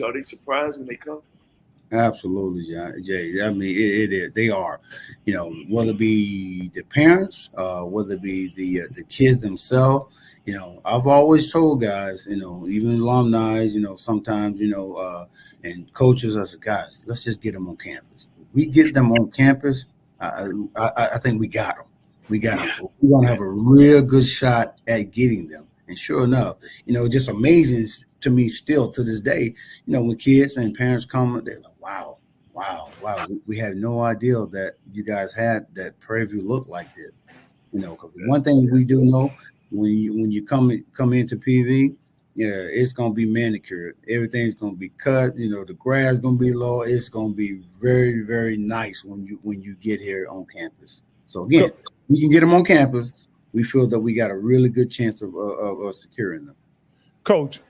Are they surprised when they come? Absolutely, Jay. I mean, it is. They are, whether it be the parents, whether it be the kids themselves. I've always told guys, even alumni, sometimes, and coaches. I said, guys, let's just get them on campus. If we get them on campus, I think we got them. We got them. We're gonna have a real good shot at getting them. And sure enough, just amazing to me still to this day. When kids and parents come, they're like, wow, wow, wow. We had no idea that you guys had that Prairie View looked like this. Because one thing we do know when you come into PV, yeah, it's gonna be manicured. Everything's gonna be cut. The grass gonna be low. It's gonna be very, very nice when you get here on campus. So again, we can get them on campus. We feel that we got a really good chance of securing them. Coach,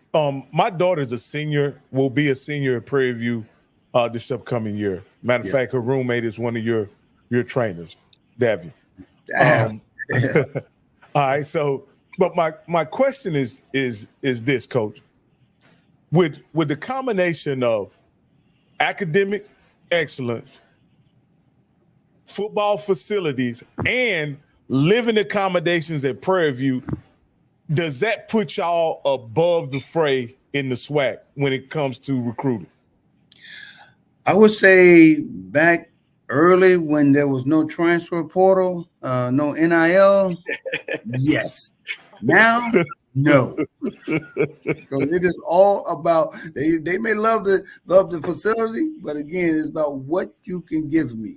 my daughter's a senior. Will be a senior at Prairie View this upcoming year. Matter of fact, her roommate is one of your trainers, Davian. All right. So, but my question is this, Coach. With the combination of academic excellence, football facilities, and living accommodations at Prairie View, does that put y'all above the fray in the SWAC when it comes to recruiting? I would say back early when there was no transfer portal, no NIL, yes. Now, no. So it is all about they may love the facility, but again, it's about what you can give me.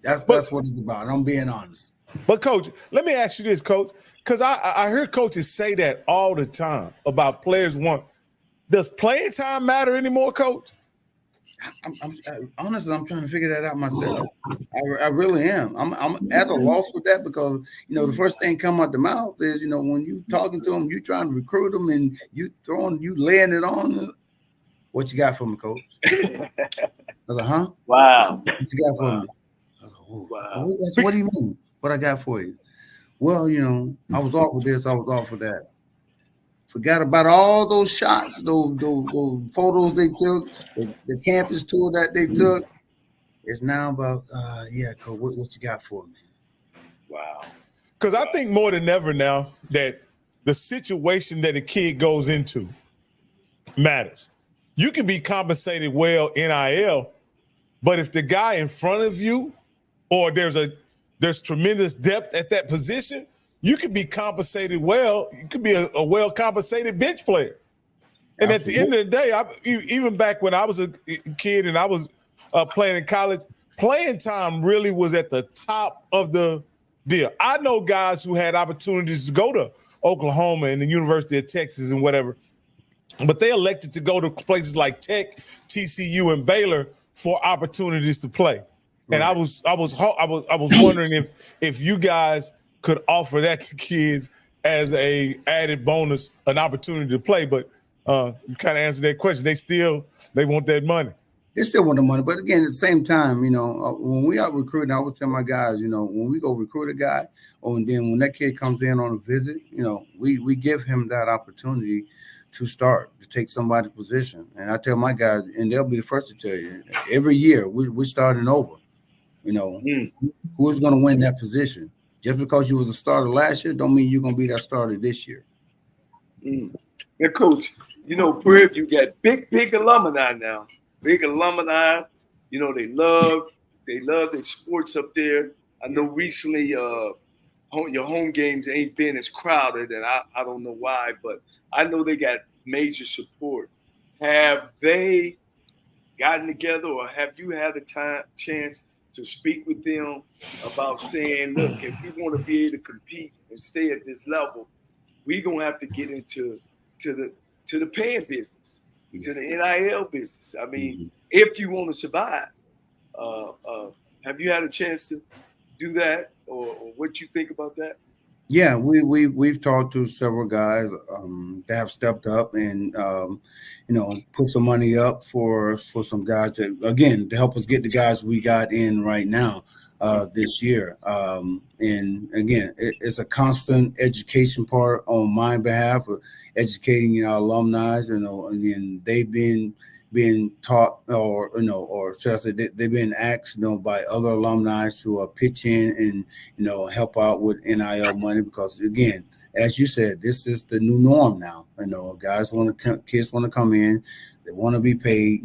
That's what it's about. I'm being honest. But Coach, let me ask you this, Coach, because I hear coaches say that all the time about players does playing time matter anymore, Coach? Honestly, I'm trying to figure that out myself. I really am. I'm at a loss with that because the first thing come out the mouth is when you talking to them, you trying to recruit them, and you laying it on. What you got for me, Coach? I was like, huh? Wow. What you got for me? I was like, oh, wow. What do you mean? What I got for you? Well, I was off with this, I was off with that. Forgot about all those shots, those photos they took, the campus tour that they took. It's now about, Coach, what you got for me? Wow. Because I think more than ever now that the situation that a kid goes into matters. You can be compensated well NIL, but if the guy in front of you or there's tremendous depth at that position, you can be compensated well. You could be a well-compensated bench player. And Absolutely. At the end of the day, even back when I was a kid and I was playing in college, playing time really was at the top of the deal. I know guys who had opportunities to go to Oklahoma and the University of Texas and whatever, but they elected to go to places like Tech, TCU, and Baylor for opportunities to play. And I was wondering if you guys could offer that to kids as a added bonus, an opportunity to play. But you kind of answered that question. They want that money. They still want the money, but again, at the same time, when we are recruiting, I always tell my guys, when we go recruit a guy, and then when that kid comes in on a visit, we give him that opportunity to start, to take somebody's position. And I tell my guys, and they'll be the first to tell you, every year we're starting over. Who's going to win that position? Just because you was a starter last year don't mean you're going to be that starter this year. Yeah, Coach, Prairie View got big alumni now. Big alumni. They love their sports up there. I know recently your home games ain't been as crowded, and I don't know why, but I know they got major support. Have they gotten together, or have you had a chance to speak with them about saying, look, if we want to be able to compete and stay at this level, we're going to have to get into the paying business, to the NIL business. I mean, if you want to survive, have you had a chance to do that, or what you think about that? Yeah, we've talked to several guys that have stepped up and put some money up for some guys to help us get the guys we got in right now this year. And again, it's a constant education part on my behalf of educating our alumni, and then they've been being taught, or or should I say, they've been asked, by other alumni to pitch in and help out with NIL money, because again, as you said, this is the new norm now. Kids want to come in, they want to be paid,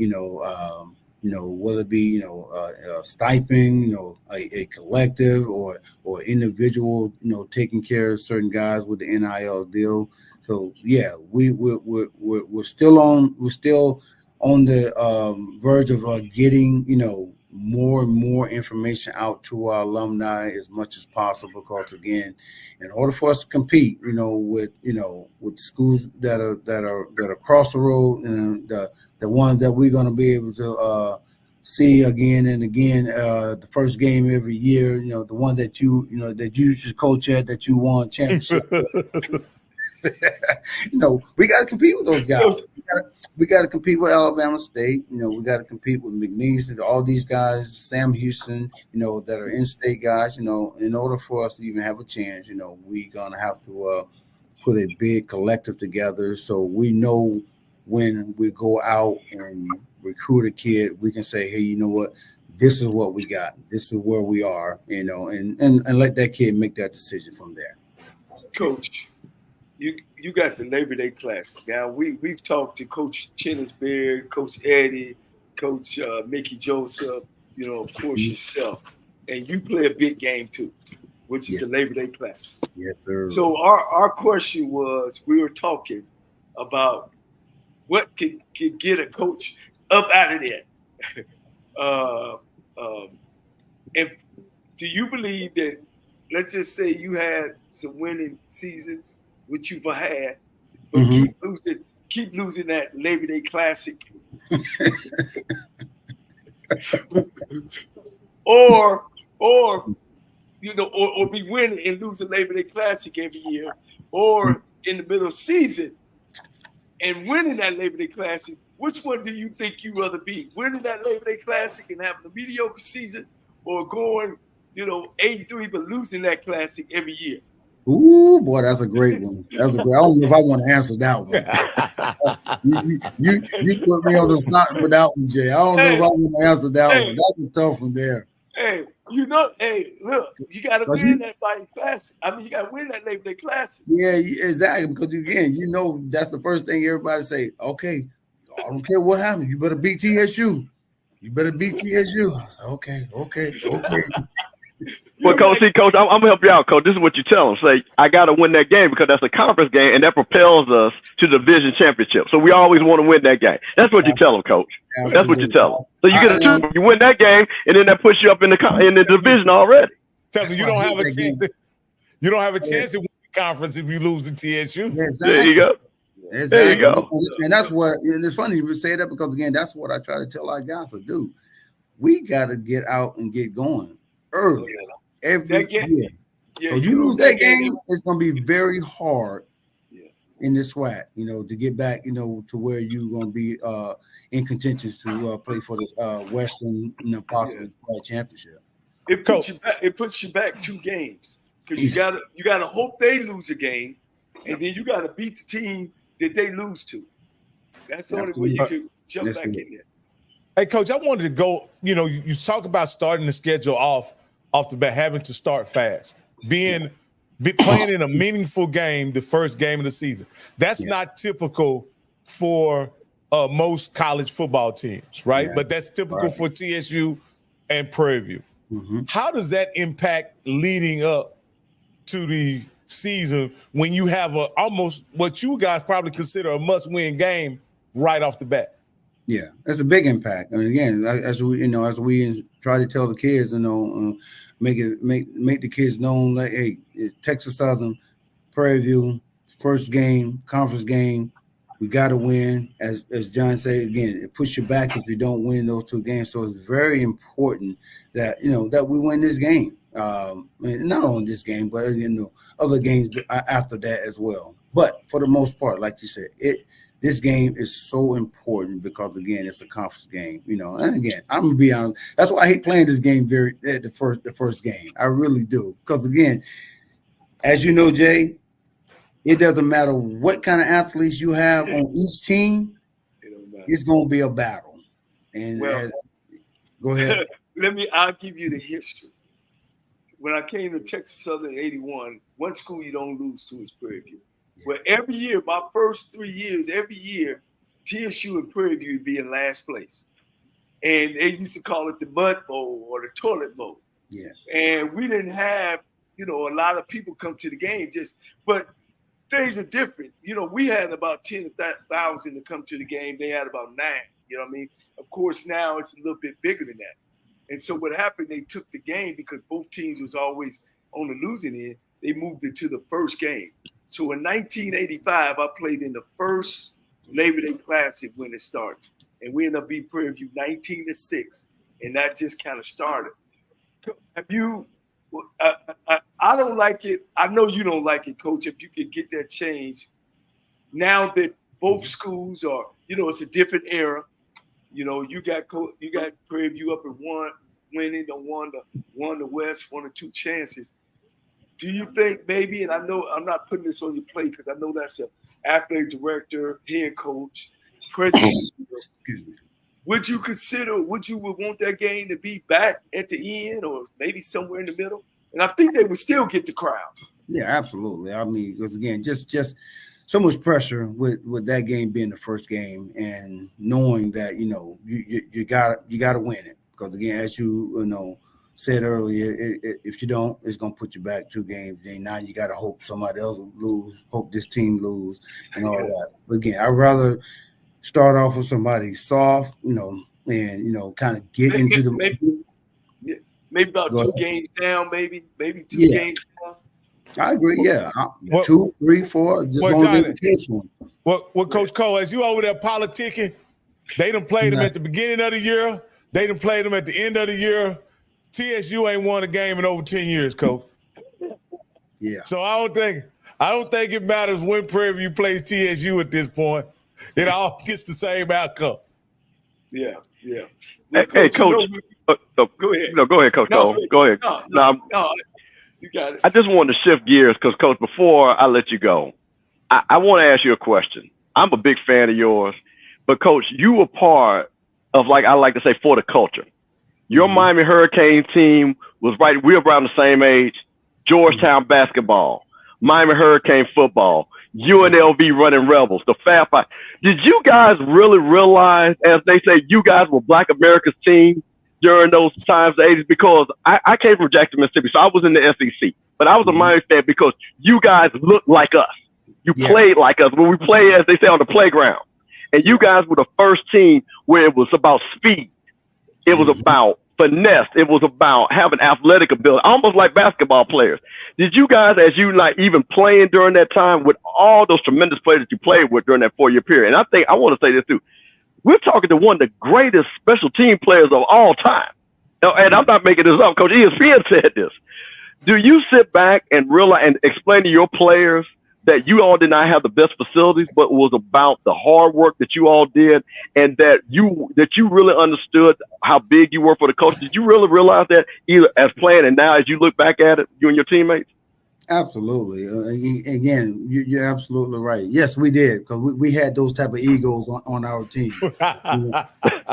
whether it be a stipend, a collective or individual, taking care of certain guys with the NIL deal. So yeah, we're still on the verge of getting more and more information out to our alumni as much as possible, because again, in order for us to compete, with schools that are across the road, and the ones that we're going to be able to see again and again, the first game every year, the one that you used to coach at, that you won championship. We got to compete with those guys. We got to compete with Alabama State. We got to compete with McNeese, all these guys, Sam Houston, that are in-state guys. In order for us to even have a chance, we're gonna have to put a big collective together, so we know when we go out and recruit a kid, we can say, hey, you know what? This is what we got. This is where we are. And let that kid make that decision from there. Coach, you got the Labor Day Classic. Now we've talked to Coach Chennisberry, Coach Eddie, Coach Mickey Joseph, of course yourself, and you play a big game too, which is the Labor Day Classic. Yes, sir. So our question was, we were talking about what could get a coach up out of there. And do you believe that? Let's just say you had some winning seasons, which you've had, but keep losing that Labor Day Classic, or be winning and losing Labor Day Classic every year, or in the middle of season and winning that Labor Day Classic. Which one do you think you rather be? Winning that Labor Day Classic and having a mediocre season, or going 8-3 but losing that classic every year? Ooh, boy, that's a great one. I don't know if I want to answer that one. you put me on the spot with that one, Jay. I don't know if I want to answer that one. That's a tough one there. Hey, look, you got to win that Labor Classic. I mean, you got to win that Labor Day Classic. Yeah, exactly. Because again, that's the first thing everybody say. Okay, I don't care what happens. You better beat TSU. You better beat TSU. Okay. Well, Coach, I'm going to help you out, Coach. This is what you tell them. Say, I got to win that game because that's a conference game, and that propels us to the division championship. So we always want to win that game. That's what you tell them, Coach. Absolutely. That's what you tell them. So you get a two, you win that game, and then that puts you up in the division already. Tell them you don't have a chance. You don't have a chance to win the conference if you lose to TSU. Exactly. There you go. Exactly. There you go. And that's what, and it's funny you say that, because again, that's what I try to tell our guys to do. We got to get out and get going early every year. Yeah, you lose that game, it's going to be very hard in the SWAC, to get back, to where you're going to be in contention to play for the Western, possibly championship. It puts you back 2 games, because you gotta hope they lose a game, and then you gotta beat the team that they lose to. That's the only way you can jump back in there. Hey, Coach, I wanted to go, you talk about starting the schedule off the bat, having to start fast, playing in a meaningful game, the first game of the season. That's not typical for most college football teams, right? Yeah. But that's typical for TSU and Prairie View. Mm-hmm. How does that impact leading up to the season when you have almost what you guys probably consider a must-win game right off the bat? Yeah, that's a big impact. And again, as we try to tell the kids, make the kids known, like, hey, Texas Southern, Prairie View, first game, conference game, we got to win. As John said, again, it puts you back if you don't win those 2 games. So it's very important that that we win this game. Not only this game, but other games after that as well. But for the most part, like you said, this game is so important because, again, it's a conference game, And again, I'm gonna be honest. That's why I hate playing this game the first game. I really do, because again, as you know, Jay, it doesn't matter what kind of athletes you have on each team. it's going to be a battle. And Well, go ahead. I'll give you the history. When I came to Texas Southern in 81, one school you don't lose to is Prairie View. Well, every year, my first 3 years, every year, TSU and Prairie View would be in last place. And they used to call it the mud bowl or the toilet bowl. Yes. And we didn't have, a lot of people come to the game but things are different. We had about 10,000 to come to the game. They had about 9, you know what I mean? Of course, now it's a little bit bigger than that. And so what happened, they took the game because both teams was always on the losing end. They moved it to the first game. So in 1985, I played in the first Labor Day Classic when it started. And we ended up beating Prairie View 19-6. And that just kind of started. Have you I don't like it. I know you don't like it, Coach, if you could get that change. Now that both schools are, it's a different era. You got Prairie View up and winning, won the West, 1 or 2 chances. Do you think maybe, and I know I'm not putting this on your plate because I know that's an athletic director, head coach, president. Would you want that game to be back at the end or maybe somewhere in the middle? And I think they would still get the crowd. Yeah, absolutely. I mean, because again, just so much pressure with that game being the first game and knowing that, you gotta win it. Because again, as you said earlier, if you don't, it's gonna put you back 2 games. And now you gotta hope somebody else will lose, hope this team lose, and all that. But again, I'd rather start off with somebody soft, and kind of get into the maybe about 2 games down, maybe 2 games down. I agree. Yeah, 2, 3, 4. Just Johnny, the case one. Well, Coach Cole, as you over there politicking, they done played them at the beginning of the year. They done played them at the end of the year. TSU ain't won a game in over 10 years, Coach. Yeah. So I don't think it matters when Prairie View plays TSU at this point. It all gets the same outcome. Yeah. Well, Coach, go ahead. No, go ahead, Coach Cole. Go ahead. No, you got it. I just wanted to shift gears because, Coach, before I let you go, I want to ask you a question. I'm a big fan of yours, but, Coach, you were part of, like I like to say, for the culture. Your Miami Hurricane team was we were around the same age. Georgetown basketball, Miami Hurricane football, UNLV running Rebels, the Fab Five. Did you guys really realize, as they say, you guys were Black America's team during those times, the 80s? Because I came from Jackson, Mississippi, so I was in the SEC. But I was a Miami fan because you guys looked like us. You played like us when we played, as they say, on the playground. And you guys were the first team where it was about speed. It was about finesse. It was about having athletic ability, almost like basketball players. Did you guys, as you even playing during that time with all those tremendous players that you played with during that 4-year period? And I want to say this too. We're talking to one of the greatest special team players of all time. And I'm not making this up. Coach ESPN said this. Do you sit back and realize and explain to your players that you all did not have the best facilities, but it was about the hard work that you all did, and that you really understood how big you were for the coach? Did you really realize that either as playing and now as you look back at it, you and your teammates? Absolutely. Again, you're absolutely right. Yes, we did, because we had those type of egos on our team.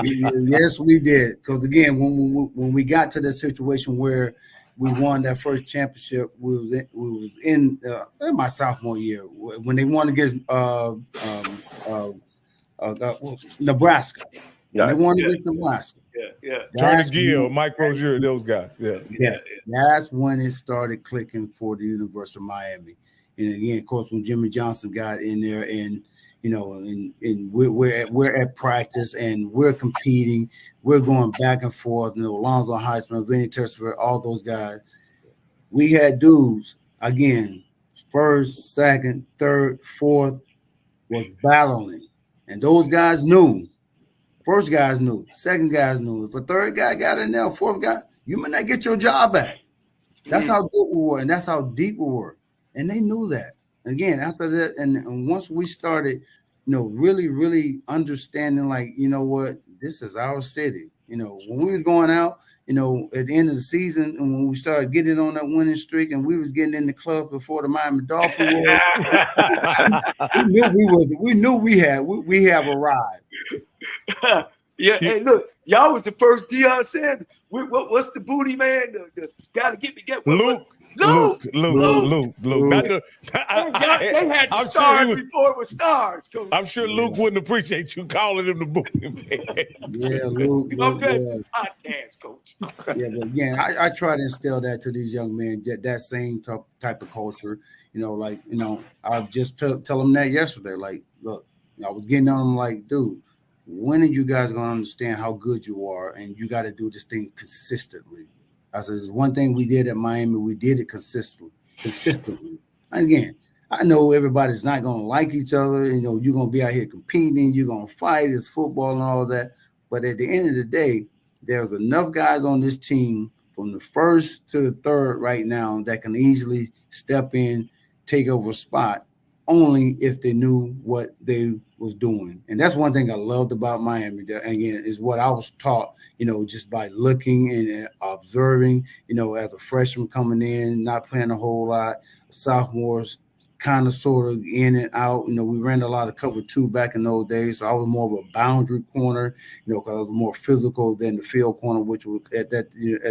Yes, we did. Because again, when we got to the situation where we won that first championship, we was in my sophomore year when they won against Nebraska. They won against Nebraska. Yeah. Turner Gill, Mike Rozier, those guys. Yeah. That's when it started clicking for the University of Miami. And again, of course, when Jimmy Johnson got in there, and we're at practice and we're competing, we're going back and forth. Alonzo Heisman, Vinny Tersford, all those guys. We had dudes again, first, second, third, fourth, was battling, and those guys knew. First guys knew, second guys knew. If a third guy got in there, fourth guy, you may not get your job back. That's how good we were, and that's how deep we were. And they knew that. Again, after that, and once we started, really, really understanding, like, what, this is our city. When we was going out, at the end of the season, and when we started getting on that winning streak, and we was getting in the club before the Miami Dolphins, we have arrived. Yeah, Yeah. hey, look, y'all was the first Deion Sanders. What's the booty man? The guy to get what? Luke. Luke. Not the, They had the I'm stars sure before it was stars, Coach. I'm sure Luke wouldn't appreciate you calling him the booty man. Yeah, Luke. I'm glad this podcast, Coach. Yeah, but again, I try to instill that to these young men, that same type of culture. I just tell them that yesterday. Like, look, I was getting on them like, dude, when are you guys going to understand how good you are? And you got to do this thing consistently. I said, there's one thing we did at Miami. We did it consistently. Again, I know everybody's not going to like each other. You're going to be out here competing. You're going to fight. It's football and all that. But at the end of the day, there's enough guys on this team from the first to the third right now that can easily step in, take over a spot, only if they knew what they was doing. And that's one thing I loved about Miami. Again, is what I was taught, just by looking and observing, as a freshman coming in, not playing a whole lot, sophomores kind of sort of in and out. We ran a lot of cover 2 back in those days. So I was more of a boundary corner, because I was more physical than the field corner, which was at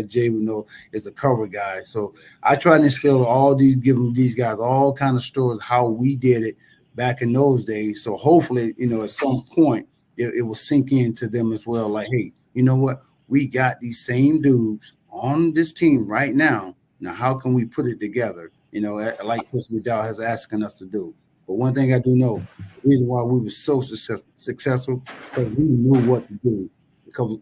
Jay would know is the cover guy. So I tried to instill give them these guys all kind of stories how we did it back in those days. So hopefully, at some point it will sink into them as well. Like, hey, you know what? We got these same dudes on this team right now. Now, how can we put it together? Like Coach McDowell has asking us to do. But one thing I do know, the reason why we were so successful, because we knew what to do.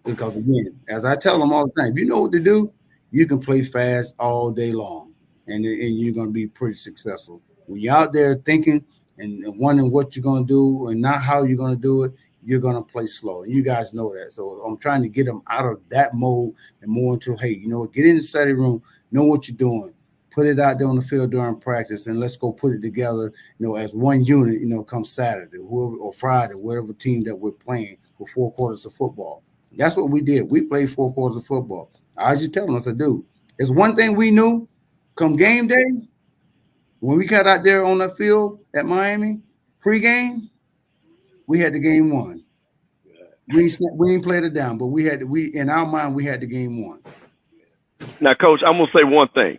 Because again, as I tell them all the time, if you know what to do, you can play fast all day long, and you're going to be pretty successful. When you're out there thinking and wondering what you're going to do and not how you're going to do it, you're going to play slow. And you guys know that. So I'm trying to get them out of that mode and more into, hey, get in the study room, know what you're doing. Put it out there on the field during practice, and let's go put it together, as one unit, come Saturday or Friday, whatever team that we're playing for 4 quarters of football. That's what we did. We played 4 quarters of football. I just tell them, I said, dude, it's one thing we knew come game day, when we got out there on the field at Miami, pregame, we had the game won. We didn't play it down, but in our mind, we had the game won. Now, Coach, I'm going to say one thing.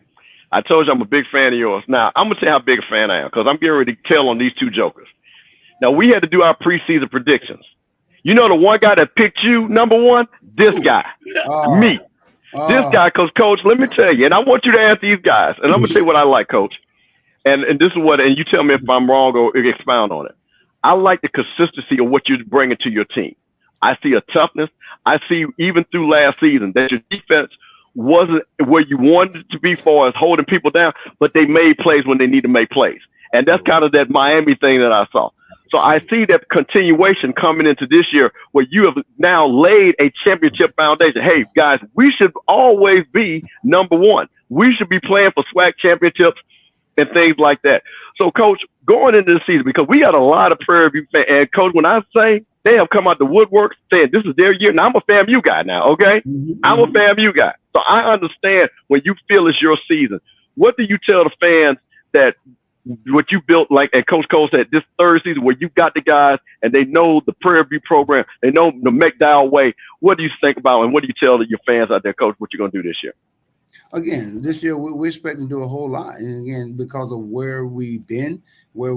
I told you I'm a big fan of yours. Now, I'm going to tell you how big a fan I am, because I'm getting ready to tell on these 2 jokers. Now, we had to do our preseason predictions. The one guy that picked you, number 1? This guy. Me. This guy, because, Coach, let me tell you, and I want you to ask these guys, and I'm going to tell you what I like, Coach. And this is and you tell me if I'm wrong or expound on it. I like the consistency of what you're bringing to your team. I see a toughness. I see, even through last season, that your defense wasn't where you wanted it to be far as holding people down, but they made plays when they need to make plays. And that's kind of that Miami thing that I saw. So I see that continuation coming into this year, where you have now laid a championship foundation. Hey, guys, we should always be number 1. We should be playing for SWAC championships and things like that. So, Coach, going into the season, because we got a lot of Prairie View fans, and Coach, when I say they have come out the woodwork saying this is their year, now I'm a FAMU guy now, okay? I'm a FAMU guy. So I understand when you feel it's your season. What do you tell the fans that what you built, like, and Coach Cole said, this third season where you got the guys and they know the Prairie View program, they know the McDowell way. What do you think about, and what do you tell your fans out there, Coach, what you're going to do this year? Again, this year we're expecting to do a whole lot. And again, because of where we've been, where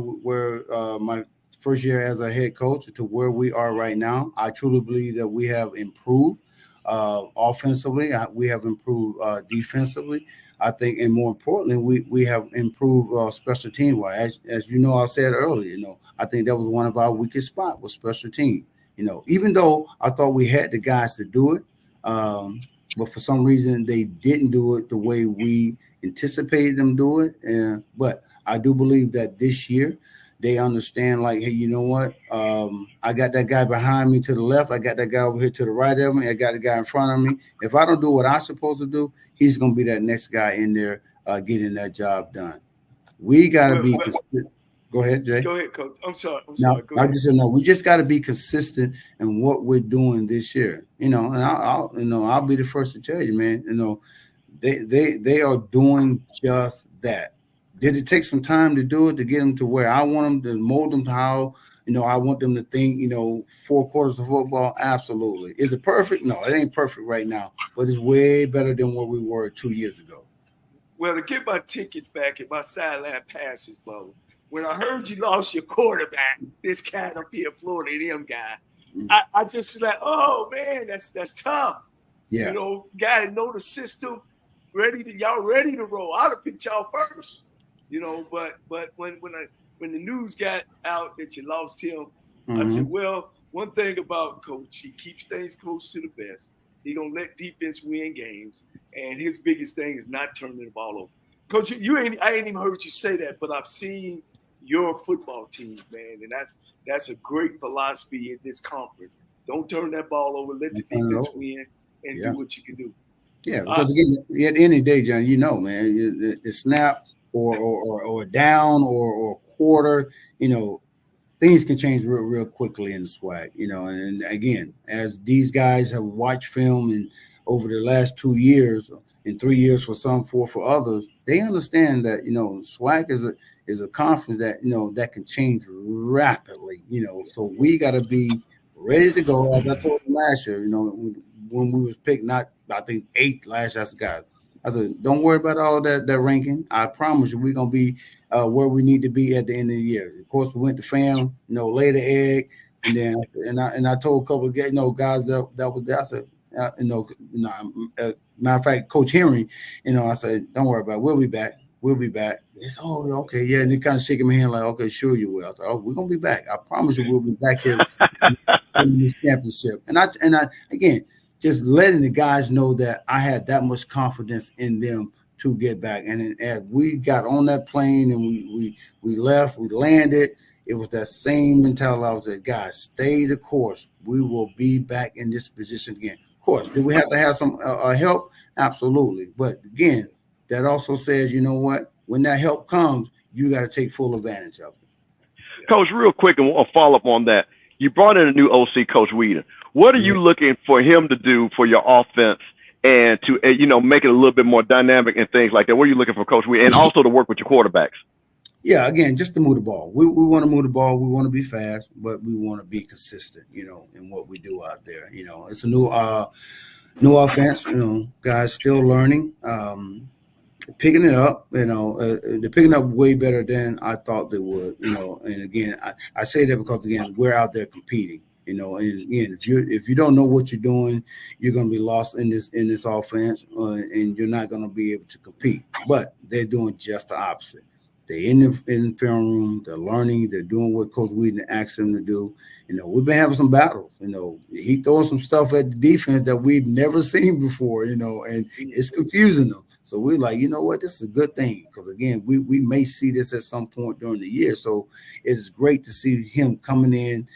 my first year as a head coach to where we are right now, I truly believe that we have improved offensively. We have improved defensively. I think, and more importantly, we have improved special team wise. As you know, I said earlier, I think that was one of our weakest spots was special team. Even though I thought we had the guys to do it, but for some reason they didn't do it the way we anticipated them do it. But I do believe that this year they understand, like, hey, you know what? I got that guy behind me to the left. I got that guy over here to the right of me. I got a guy in front of me. If I don't do what I'm supposed to do, he's going to be that next guy in there getting that job done. We got to be consistent. Go ahead, Jay. Go ahead, Coach. I'm sorry. Go ahead. We just got to be consistent in what we're doing this year. And I'll be the first to tell you, man. They are doing just that. Did it take some time to do it to get them to where I want them to mold them to how I want them to think, 4 quarters of football. Absolutely. Is it perfect? No, it ain't perfect right now, but it's way better than where we were 2 years ago. Well, to get my tickets back and my sideline passes, Bubba, when I heard you lost your quarterback, this cat up here, Florida A&M guy, I just like, oh man, that's tough. Yeah. Guys know the system, y'all ready to roll. I'd have picked y'all first, but when the news got out that you lost him, I said, well, one thing about Coach, he keeps things close to the vest. He gonna let defense win games, and his biggest thing is not turning the ball over. Coach, I ain't even heard you say that, but I've seen your football team, man, and that's a great philosophy in this conference. Don't turn that ball over. Let the defense win and do what you can do. Yeah, because again, at the end of the day, John, man, the snap or down or quarter, things can change real quickly in the SWAC, and again, as these guys have watched film and over the last 2 years and 3 years for some, for others, they understand that, SWAC is a conference that, that can change rapidly, so we got to be ready to go. As I told them last year, when we was picked, I think 8th last year, I said, don't worry about all that ranking. I promise you, we're going to be where we need to be at the end of the year. Of course, we went to fam, lay the egg, and then I told a couple of guys that was there. I said, matter of fact, Coach Henry, I said, don't worry about it. We'll be back. We'll be back. It's okay, yeah. And they kind of shaking my hand like, okay, sure you will. I said, we're gonna be back. I promise you, we'll be back here in this championship. And I again, just letting the guys know that I had that much confidence in them to get back. And as we got on that plane and we left, we landed, it was that same mentality. I was like, guys, stay the course. We will be back in this position again. Of course, do we have to have some help? Absolutely. But again, that also says, you know what? When that help comes, you got to take full advantage of it. Coach, real quick, and we'll follow up on that. You brought in a new OC, Coach Whedon. What are you looking for him to do for your offense and to, make it a little bit more dynamic and things like that? What are you looking for, Coach Whedon, and also to work with your quarterbacks? Yeah, again, just to move the ball. We want to move the ball. We want to be fast, but we want to be consistent, in what we do out there. It's a new offense, guys still learning. Picking it up, they're picking up way better than I thought they would, and again, I say that because, again, we're out there competing, and again, if you don't know what you're doing, you're going to be lost in this offense, and you're not going to be able to compete. But they're doing just the opposite. They're in the film room, they're learning, they're doing what Coach Whedon asked them to do. We've been having some battles. He throws some stuff at the defense that we've never seen before, and it's confusing them. So we're like, you know what, this is a good thing, because again, we may see this at some point during the year. So it's great to see him coming in,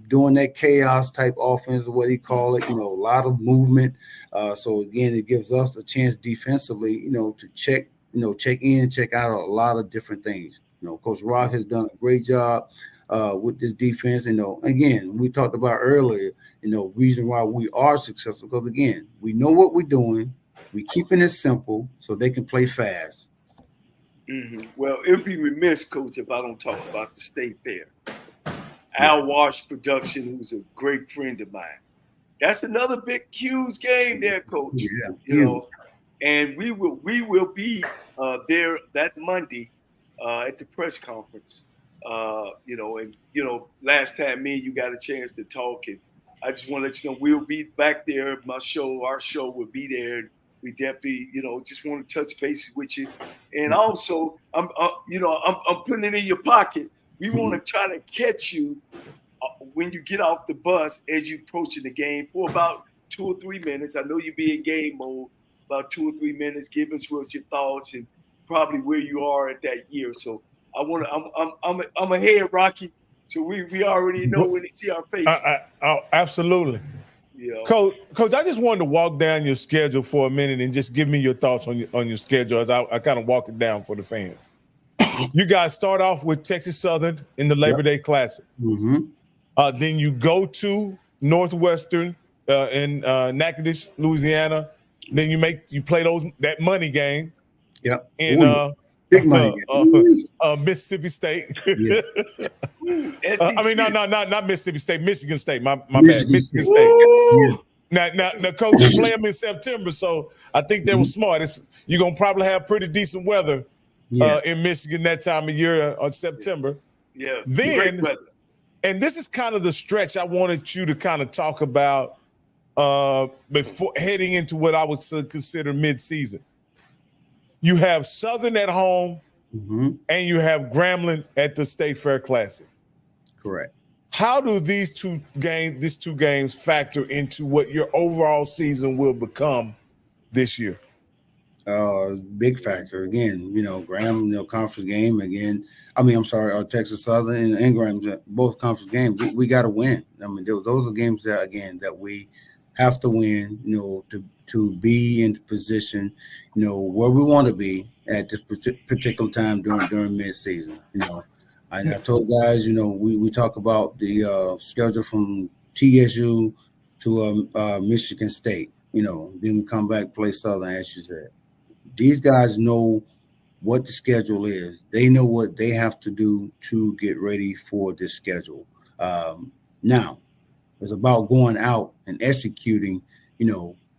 doing that chaos type offense is what he call it, a lot of movement. So again, it gives us a chance defensively, to check in, check out a lot of different things. Coach Rock has done a great job with this defense. Again, we talked about earlier, reason why we are successful, because again, we know what we're doing. We keeping it simple so they can play fast. Mm-hmm. Well, it'd be remiss, Coach, if I don't talk about the state fair. Al Wash Production, who's a great friend of mine. That's another big, huge game there, Coach. Yeah, and we will be there that Monday at the press conference. Last time me and you got a chance to talk, and I just want to let you know we'll be back there. Our show will be there. We definitely, just want to touch bases with you. And also, I'm putting it in your pocket. We want to try to catch you when you get off the bus as you approaching the game for about 2 or 3 minutes. I know you'll be in game mode, about 2 or 3 minutes. Give us what your thoughts and probably where you are at that year. So I'm ahead, Rocky. So we already know when they see our faces. Absolutely. Yeah. Coach, I just wanted to walk down your schedule for a minute and just give me your thoughts on your schedule as I kind of walk it down for the fans. You guys start off with Texas Southern in the Labor Day Classic. Mm-hmm. Then you go to Northwestern in Natchitoches, Louisiana. Then you play that money game. Yep. In big money game. Mississippi State. Yeah. SEC. Not Mississippi State, Michigan State. My bad, Michigan Michigan State. State. Yeah. Now, coach, you play them in September, so I think they were smart. You're gonna probably have pretty decent weather in Michigan that time of year on September. Yeah. Then, great weather. and this is kind of the stretch I wanted you to kind of talk about before heading into what I would consider mid-season. You have Southern at home, and you have Grambling at the State Fair Classic. Correct. How do these two games factor into what your overall season will become this year? Big factor. Again, Graham, conference game again. Texas Southern and Graham, both conference games. We got to win. I mean, those are games that we have to win, to be in position, where we want to be at this particular time during mid-season. And I told guys, we talk about the schedule from TSU to Michigan State. Then we come back, play Southern, as you said. These guys know what the schedule is. They know what they have to do to get ready for this schedule. Now, it's about going out and executing,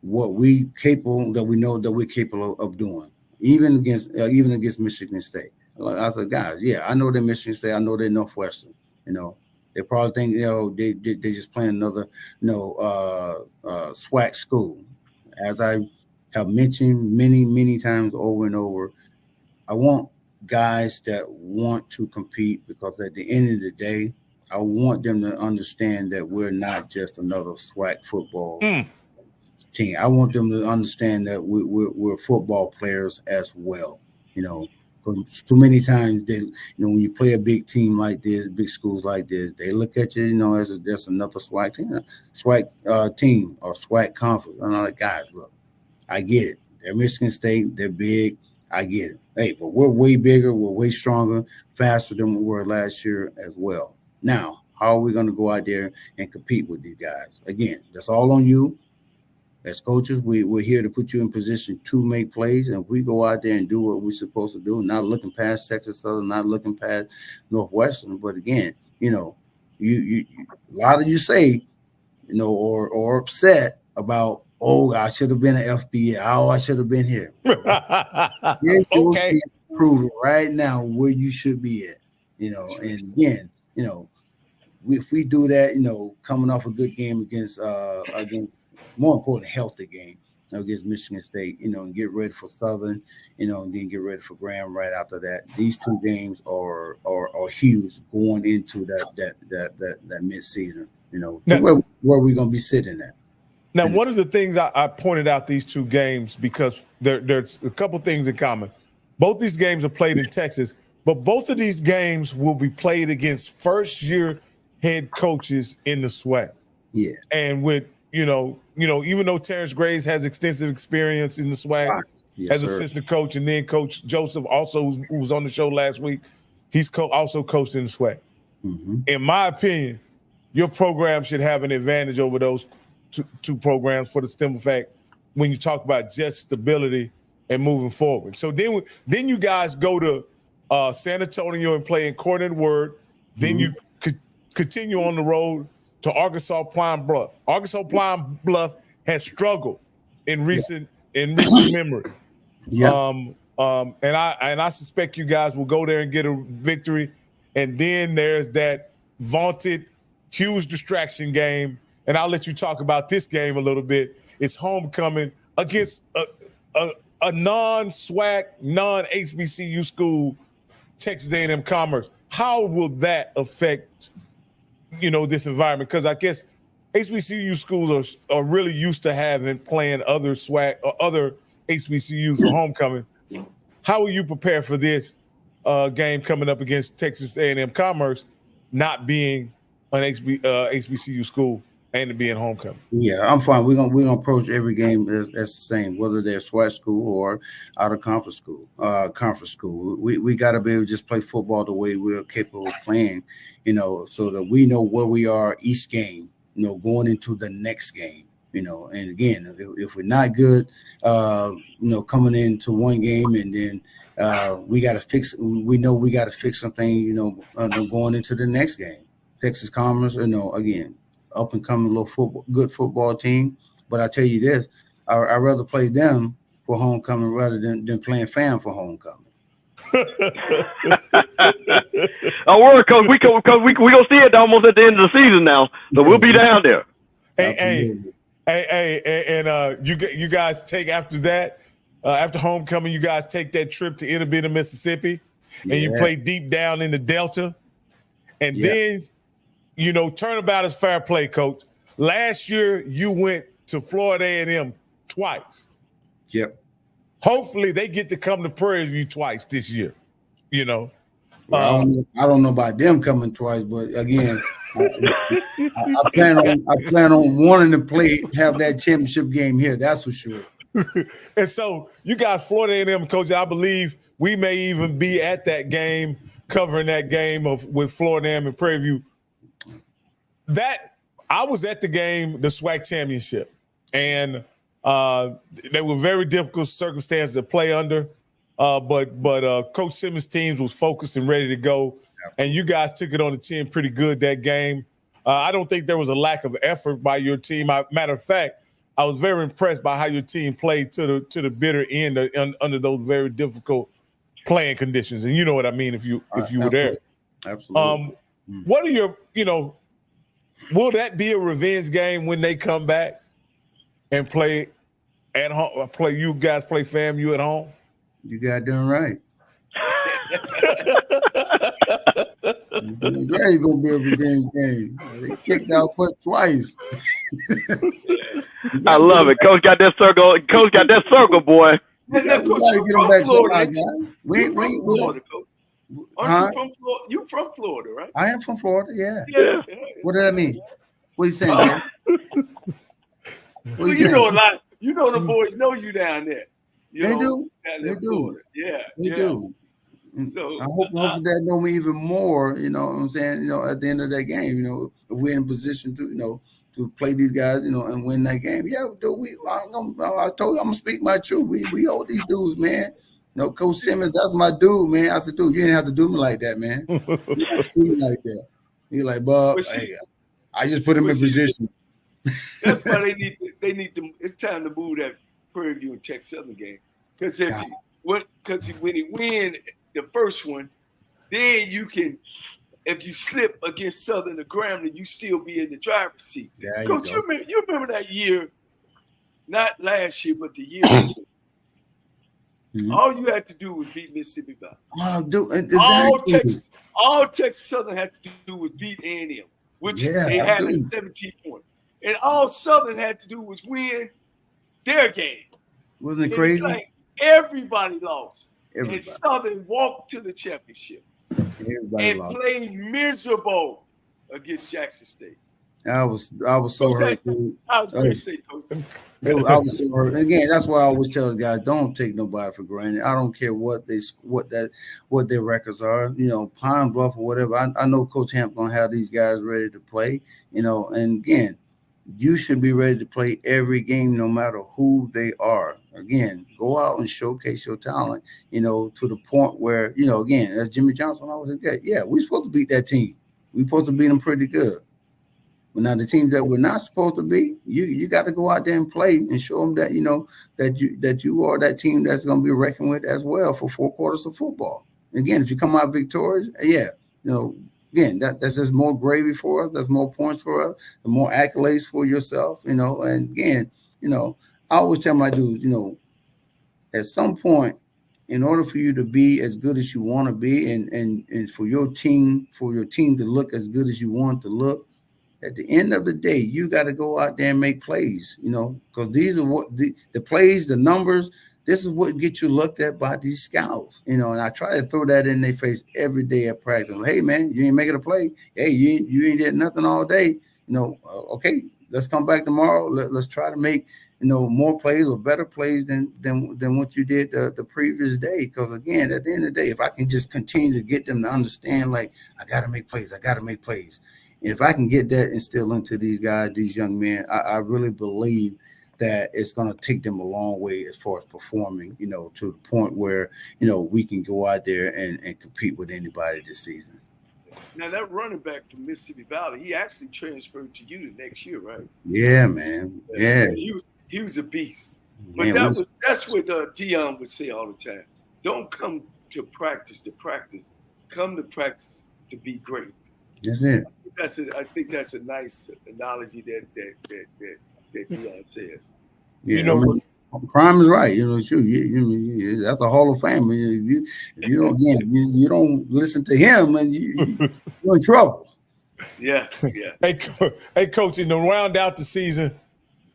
what we know that we're capable of doing, even against Michigan State. Like I said, guys, I know they're Michigan State. I know they're Northwestern. They probably think, they just playing another, SWAC school. As I have mentioned many times over and over, I want guys that want to compete, because at the end of the day, I want them to understand that we're not just another SWAC football team. I want them to understand that we're football players as well. Too many times when you play a big team like this, big schools like this, they look at you, as just another SWAC team or SWAC conference. I'm like, guys, look, I get it. They're Michigan State. They're big. I get it. Hey, but we're way bigger. We're way stronger, faster than we were last year as well. Now, how are we going to go out there and compete with these guys? Again, that's all on you. As coaches, we're here to put you in position to make plays, and we go out there and do what we're supposed to do, not looking past Texas Southern, not looking past Northwestern. But again, you a lot of you say, or upset about, oh, I should have been an FBA. Oh, I should have been here. Okay. Prove it right now where you should be at. And again, if we do that, coming off a good game against more important, healthy game against Michigan State, and get ready for Southern, and then get ready for Graham right after that. These two games are huge going into that mid-season. Where we're going to be sitting at. Now, one of the things I pointed out these two games, because there's a couple things in common. Both these games are played in Texas, but both of these games will be played against first-year head coaches in the SWAC. Yeah. And with, even though Terrence Graves has extensive experience in the SWAC as assistant coach, and then Coach Joseph also, who was on the show last week, he's also coached in the SWAC. Mm-hmm. In my opinion, your program should have an advantage over those two programs, for the simple fact, when you talk about just stability and moving forward. So then you guys go to San Antonio and play in Coordinated Word. Then you continue on the road to Arkansas Pine Bluff. Arkansas Pine Bluff has struggled in recent memory. Yeah. And I suspect you guys will go there and get a victory. And then there's that vaunted huge distraction game. And I'll let you talk about this game a little bit. It's homecoming against a non-SWAC, non-HBCU school, Texas A&M Commerce. How will that affect, this environment? Because I guess HBCU schools are really used to playing other SWAC or other HBCUs for homecoming. How will you prepare for this game coming up against Texas A&M Commerce, not being an HBCU school and being homecoming? Yeah, I'm fine. We're gonna approach every game as the same, whether they're SWAC school or out of conference school. We got to be able to just play football the way we're capable of playing, so that we know where we are each game, going into the next game. And again, if we're not good, coming into one game and then we got to fix. We know we got to fix something. Going into the next game. Texas Commerce, again, up and coming good football team. But I tell you this, I'd rather play them for homecoming rather than playing fam for homecoming. Don't worry, Coach. We gonna see it almost at the end of the season now, so we'll be down there. Hey, and you guys take after that, after homecoming, you guys take that trip to Inner Benton, Mississippi, and you play deep down in the Delta, and then turnabout is fair play, Coach. Last year you went to Florida A&M twice. Yep. Hopefully they get to come to Prairie View twice this year. Well, I don't know about them coming twice, but again, I plan on wanting to have that championship game here. That's for sure. And so you got Florida A&M, Coach. I believe we may even be at that game, covering that game with Florida A&M and Prairie View. I was at the game, the SWAC championship, and they were very difficult circumstances to play under. But Coach Simmons' teams was focused and ready to go, and you guys took it on the chin pretty good that game. I don't think there was a lack of effort by your team. Matter of fact, I was very impressed by how your team played to the bitter end under those very difficult playing conditions, and you know what I mean if you were there. Absolutely. What are your will that be a revenge game when they come back and play at home? You guys play FAMU at home? You got done right. It's gonna be a revenge game. They kicked our foot twice. I love it. Coach got that circle. Coach got that circle, boy. You from Florida, right? I am from Florida. Yeah. What did I mean? What are you saying, man? Know a lot. The boys know you down there. They do. Yeah. They do. So I hope they know me even more. You know what I'm saying? At the end of that game, if we're in position to, to play these guys, and win that game. Yeah, I told you I'm gonna speak my truth. We owe these dudes, man. Coach Simmons, that's my dude, man. I said, dude, you didn't have to do me like that, man. You didn't have to do me like that. He's like, Bub, hey, I just put him in position. That's why they need to. It's time to move that Prairie View and Tech Southern game, because when he win the first one, then you can. If you slip against Southern or Grambling, you still be in the driver's seat. Coach, you remember that year? Not last year, but the year before. Mm-hmm. All you had to do was beat Mississippi Valley. All Texas Southern had to do was beat A&M, which they had a 17 point. And all Southern had to do was win their game. Wasn't it crazy? Like everybody lost. And Southern walked to the championship. Everybody lost. Played miserable against Jackson State. I was so hurt. I was very sick, Coach. I was so hurt. Again, that's why I always tell the guys, don't take nobody for granted. I don't care what their records are. Pine Bluff or whatever. I know Coach Hamp gonna have these guys ready to play. And again, you should be ready to play every game, no matter who they are. Again, go out and showcase your talent. To the point where again, as Jimmy Johnson always said, we're supposed to beat that team. We're supposed to beat them pretty good. But now the teams that we're not supposed to be, you got to go out there and play and show them that that you are that team that's going to be reckoned with as well for 4 quarters of football. Again, if you come out victorious, again, that's just more gravy for us. That's more points for us. The more accolades for yourself. And again, I always tell my dudes, at some point, in order for you to be as good as you want to be, and for your team to look as good as you want to look. At the end of the day, you got to go out there and make plays, because these are what the plays, the numbers, this is what gets you looked at by these scouts, and I try to throw that in their face every day at practice. Hey, man, you ain't making a play. Hey, you ain't did nothing all day. Okay, let's come back tomorrow. Let's try to make, more plays or better plays than what you did the previous day. Because again, at the end of the day, if I can just continue to get them to understand, like, I got to make plays. if I can get that instilled into these guys, these young men, I really believe that it's going to take them a long way as far as performing, to the point where, we can go out there and compete with anybody this season. Now, that running back from Mississippi Valley, he actually transferred to you the next year, right? Yeah, man. Yeah. He was a beast. But Man, that's what Dion would say all the time. Don't come to practice. Come to practice to be great. That's it. I think that's a nice analogy that Dion says. Yeah, Prime is right. Shoot, that's a Hall of Fame. If you don't listen to him, and you're in trouble. Yeah. Hey, Coach, in the round out the season,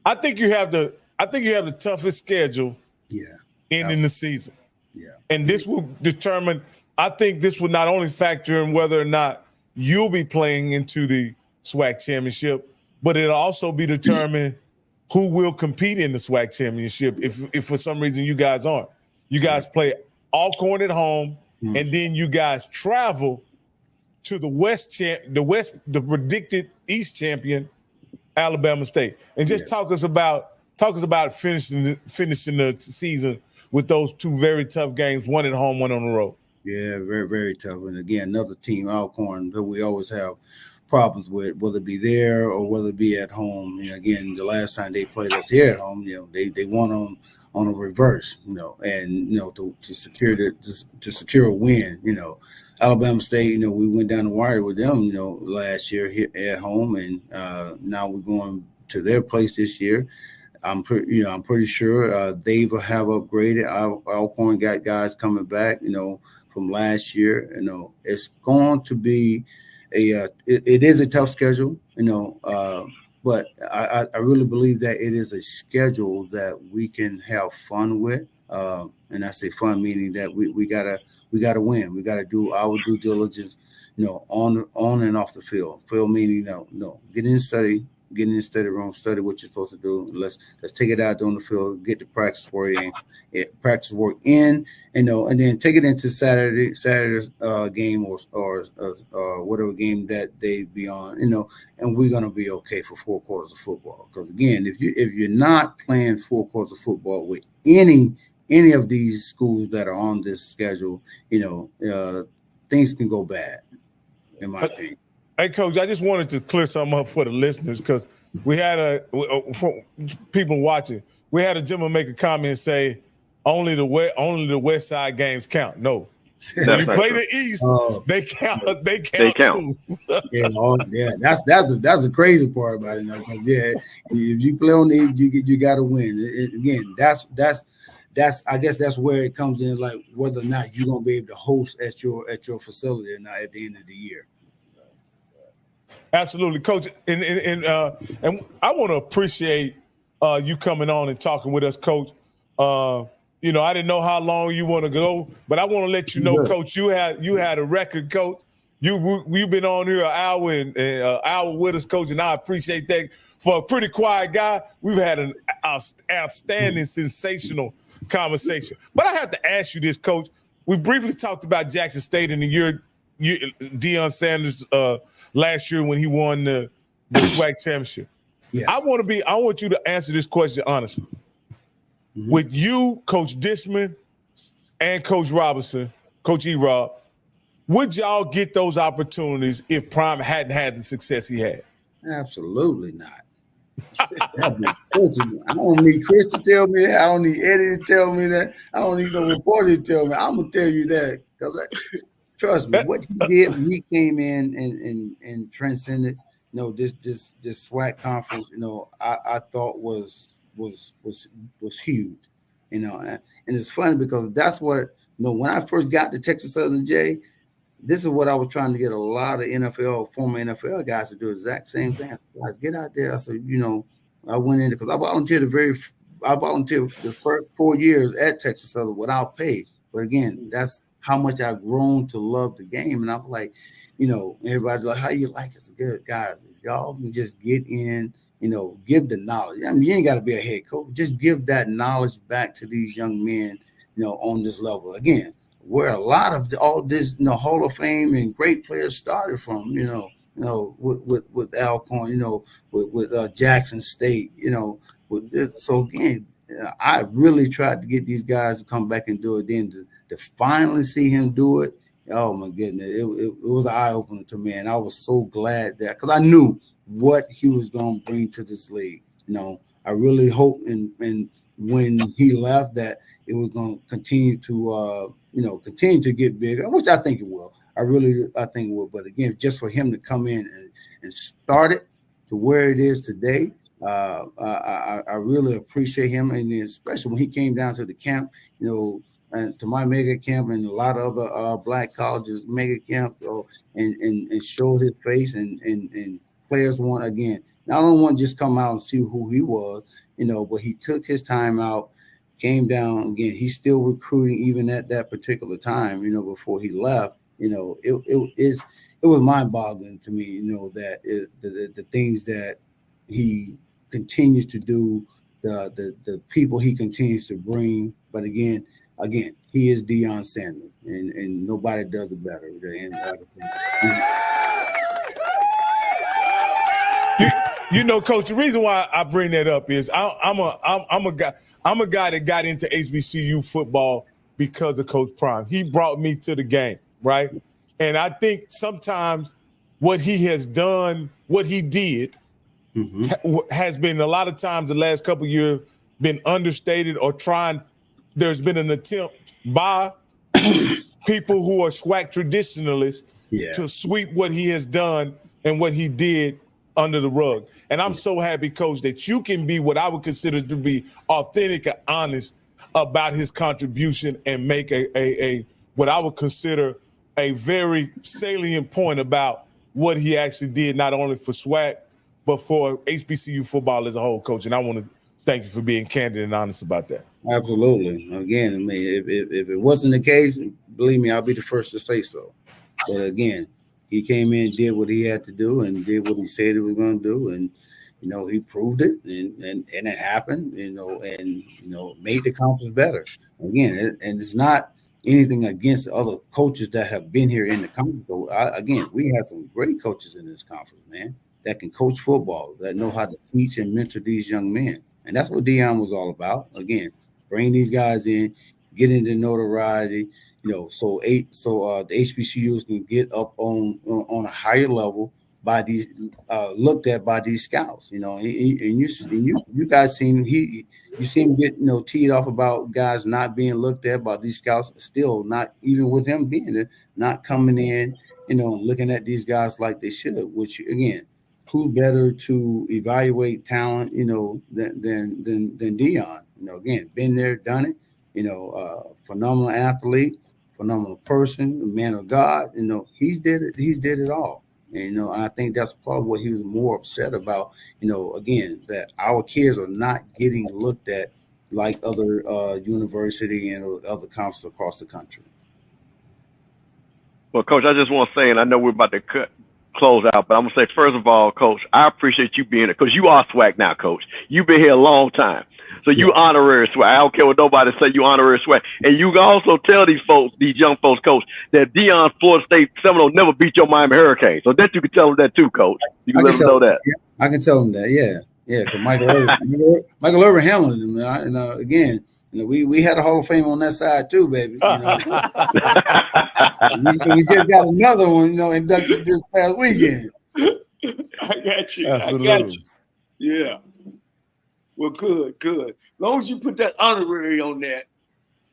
I think you have the toughest schedule. In the season. Yeah. And this will determine. I think this will not only factor in whether or not you'll be playing into the SWAC championship, but it'll also be determined who will compete in the SWAC championship if for some reason you guys aren't. You guys play Alcorn at home, and then you guys travel to the predicted East champion, Alabama State. And just talk us about finishing the season with those two very tough games, one at home, one on the road. Yeah, very, very tough. And again, another team, Alcorn, that we always have problems with, whether it be there or whether it be at home. Again, the last time they played us here at home, they won on a reverse, and to secure a win. Alabama State, we went down the wire with them, last year here at home, and now we're going to their place this year. I'm pretty sure they will have upgraded. Alcorn got guys coming back, from last year. It's going to be it is a tough schedule, but I really believe that it is a schedule that we can have fun with. And I say fun meaning that we gotta win. We gotta do our due diligence, on and off the field. Field meaning get in the study room, study what you're supposed to do. Let's take it out on the field, get the practice work in, and then take it into Saturday's game or whatever game that they be on, and we're gonna be okay for 4 quarters of football. Because again, if you're not playing 4 quarters of football with any of these schools that are on this schedule, things can go bad, in my opinion. Hey, Coach, I just wanted to clear something up for the listeners because we had for people watching. We had a gentleman make a comment say only the West Side games count. No, when you play the East, they count. They count. Too. That's the crazy part about it. Because if you play on the East, you got to win. Again, that's I guess that's where it comes in, like whether or not you're gonna be able to host at your facility or not at the end of the year. Absolutely, Coach, and I want to appreciate you coming on and talking with us, Coach. I didn't know how long you want to go, but I want to let you know, Coach, you had a record, Coach. You've been on here an hour and an hour with us, Coach, and I appreciate that. For a pretty quiet guy, we've had an outstanding, sensational conversation. But I have to ask you this, Coach. We briefly talked about Jackson State in the year Deion Sanders last year when he won the SWAC championship. Yeah. I want you to answer this question honestly. Mm-hmm. With you, Coach Disman, and Coach Robinson, Coach E-Rob, would y'all get those opportunities if Prime hadn't had the success he had? Absolutely not. I don't need Chris to tell me that. I don't need Eddie to tell me that. I don't need no reporter to tell me. I'm gonna tell you that because trust me, what he did when he came in and transcended, this SWAC conference, I thought was huge, and it's funny because that's what when I first got to Texas Southern, Jay, this is what I was trying to get a lot of former NFL guys to do the exact same thing. Guys, get out there. So, I went in because I volunteered the first 4 years at Texas Southern without pay. But again, that's how much I've grown to love the game. And I'm like, everybody's like, how you like it? So good, guys, if y'all can just get in, give the knowledge. I mean, you ain't got to be a head coach. Just give that knowledge back to these young men, on this level. Again, where a lot of all this, Hall of Fame and great players started from, you know, with Alcorn, you know, with Jackson State, you know. So again, I really tried to get these guys to come back and do it. Then to finally see him do it, oh my goodness, it was an eye opener to me, and I was so glad that because I knew what he was going to bring to this league. You know, I really hoped, and when he left, that it was going to continue to continue to get bigger, which I think it will. I think it will. But again, just for him to come in and start it to where it is today, I really appreciate him, and especially when he came down to the camp, you know, and to my mega camp and a lot of other black colleges mega camp, and showed his face, and players want, again, not only want to just come out and see who he was, you know, but he took his time out, came down. Again, he's still recruiting even at that particular time, you know, before he left. You know, it was mind-boggling to me, you know, that the things that he continues to do, the people he continues to bring. But again, he is Deion Sanders, and nobody does it better. You know, Coach, the reason why I bring that up is I'm a guy that got into HBCU football because of Coach Prime. He brought me to the game, right? And I think sometimes what he has done, what he did, has been a lot of times the last couple of years been understated or trying. There's been an attempt by people who are SWAC traditionalists to sweep what he has done and what he did under the rug. And I'm so happy, Coach, that you can be what I would consider to be authentic and honest about his contribution and make a what I would consider a very salient point about what he actually did, not only for SWAC, but for HBCU football as a whole, Coach. And I want to thank you for being candid and honest about that. Absolutely. Again, I mean, if it wasn't the case, believe me, I'll be the first to say so. But again, he came in, did what he had to do, and did what he said he was going to do, and you know, he proved it, and it happened. You know, and you know, made the conference better. Again, and it's not anything against other coaches that have been here in the conference. So again, we have some great coaches in this conference, man, that can coach football, that know how to teach and mentor these young men. And that's what Deion was all about. Again, bring these guys in, get into notoriety, you know, so the HBCUs can get up on a higher level by these looked at by these scouts, you know, and you guys seen you seen him get, you know, teed off about guys not being looked at by these scouts, still not, even with him being there, not coming in, you know, looking at these guys like they should, which again, who better to evaluate talent, you know, than Deion? You know, again, been there, done it. You know, phenomenal athlete, phenomenal person, a man of God. You know, he's did it all. And you know, I think that's part of what he was more upset about. You know, again, that our kids are not getting looked at like other university and other conferences across the country. Well, Coach, I just want to say, and I know we're about to close out, but I'm going to say, first of all, Coach, I appreciate you being here, because you are SWAC now, Coach. You've been here a long time. So you honorary SWAC. I don't care what nobody say, you honorary SWAC. And you can also tell these folks, these young folks, Coach, that Deion Florida State Seminole never beat your Miami Hurricanes. So that you can tell them that too, Coach. You can let them know that. I can tell them that, yeah. Because Michael Irvin handled them, and again, you know, we had a Hall of Fame on that side too, baby. You know? we just got another one, you know, inducted this past weekend. I got you. Absolutely. I got you. Yeah. Well, good. As long as you put that honorary on that,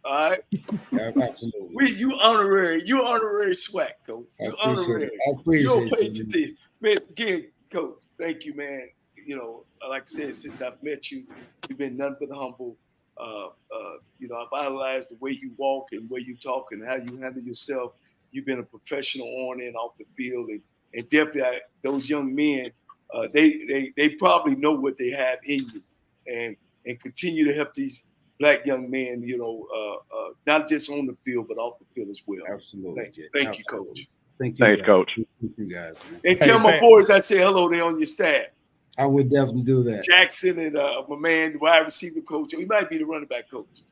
all right? Yeah, absolutely. You honorary SWAC, Coach. You honorary. I appreciate You're Pt2. Man, again, Coach, thank you, man. You know, like I said, since I've met you, you've been nothing but humble. You know, I've idolized the way you walk and the way you talk and how you handle yourself. You've been a professional on and off the field, and definitely those young men, they probably know what they have in you, and continue to help these black young men, you know, not just on the field but off the field as well. Absolutely. Thank you, Coach. Thank you. Thanks, Coach. Thank you guys. Man. And tell my boys I say hello. They're on your staff. I would definitely do that. Jackson and my man, the wide receiver coach. He might be the running back coach.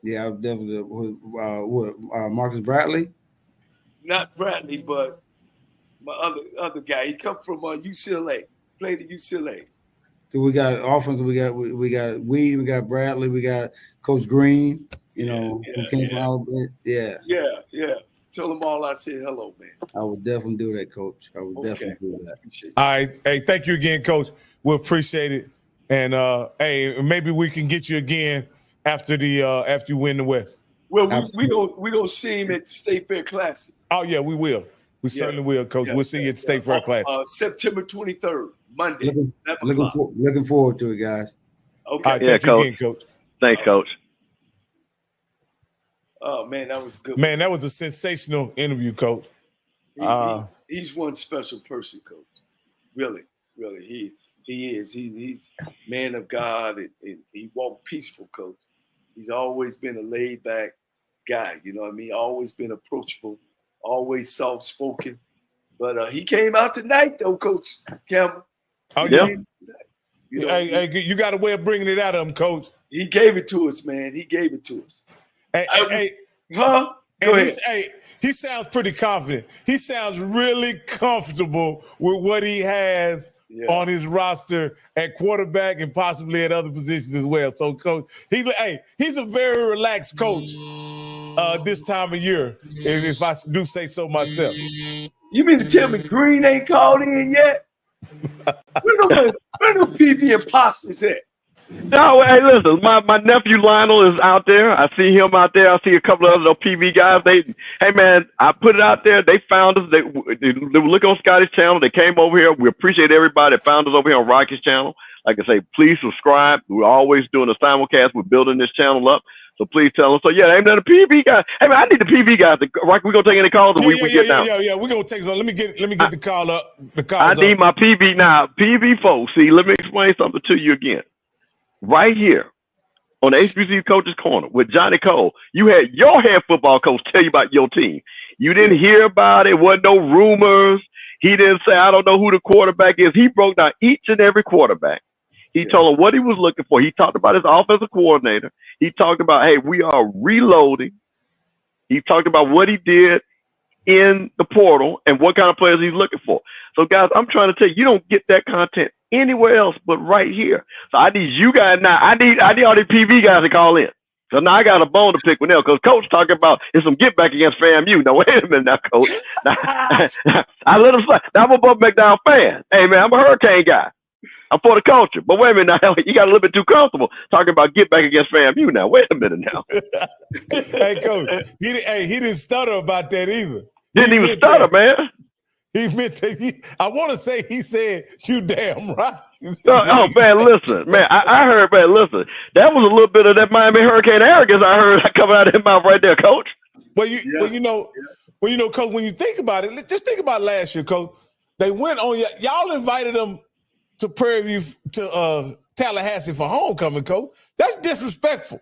Yeah, I would definitely. Marcus Bradley? Not Bradley, but My other guy. He come from UCLA. Played at UCLA. So we got offense. We got Weed. We got Bradley. We got Coach Green. Who came from Alabama. Yeah. Tell them all I said hello, man. I would definitely do that, Coach. I would definitely do that. All right. Hey, thank you again, Coach. We appreciate it. And hey, maybe we can get you again after you win the West. Well, we gonna see him at the State Fair Classic. Oh yeah, we will. We certainly will, Coach. We'll see you at the State Fair Classic. September 23rd, Monday. Looking forward to it, guys. Okay. All right, thank you again, Coach. Thanks, Coach. Oh man, that was good. Man, that was a sensational interview, Coach. He's one special person, Coach. Really. He is. He's man of God, and he walked peaceful, Coach. He's always been a laid back guy. You know what I mean? Always been approachable, always soft spoken. But he came out tonight, though, Coach Campbell. Oh yeah. You got a way of bringing it out of him, Coach. He gave it to us, man. He gave it to us. Hey, huh? Go ahead. He sounds pretty confident. He sounds really comfortable with what he has on his roster at quarterback and possibly at other positions as well. So, Coach, he's a very relaxed coach this time of year, if I do say so myself. You mean to tell me Green ain't called in yet? Where the PV imposters at? No, hey, listen, my nephew Lionel is out there. I see him out there. I see a couple of other PV guys. Hey, man, I put it out there. They found us. They were looking on Scotty's channel. They came over here. We appreciate everybody that found us over here on Rocky's channel. Like I say, please subscribe. We're always doing a simulcast. We're building this channel up. So please tell them. So, yeah, ain't that a PV guy? Hey, man, I need the PV guys. Rocky, we going to take any calls or we get down? Yeah. We're going to take some. Let me get the call up. I need my PV now. PV folks, see, let me explain something to you again. Right here on the HBCU Coaches Corner with Johnnie Cole, you had your head football coach tell you about your team. You didn't hear about it. Wasn't no rumors. He didn't say, I don't know who the quarterback is. He broke down each and every quarterback. He told them what he was looking for. He talked about his offensive coordinator. He talked about, hey, we are reloading. He talked about what he did in the portal and what kind of players he's looking for. So, guys, I'm trying to tell you, you don't get that content anywhere else but right here. So I need you guys now. I need all these PV guys to call in. So now I got a bone to pick with them because Coach talking about it's some get back against FAMU. Now wait a minute, now Coach. I let him say. Now I'm a Bubba McDowell fan. Hey man, I'm a Hurricane guy. I'm for the culture. But wait a minute now, you got a little bit too comfortable talking about get back against FAMU. Now wait a minute now. Hey Coach, he didn't stutter about that either. Didn't even stutter, man. He meant that I want to say he said, you damn right. Oh, man, listen. Man, I heard, man, listen. That was a little bit of that Miami Hurricane arrogance I heard coming out of his mouth right there, Coach. Well, you know, Coach, when you think about it, just think about last year, Coach. They went on, y'all invited them to Prairie View, to Tallahassee for homecoming, Coach. That's disrespectful.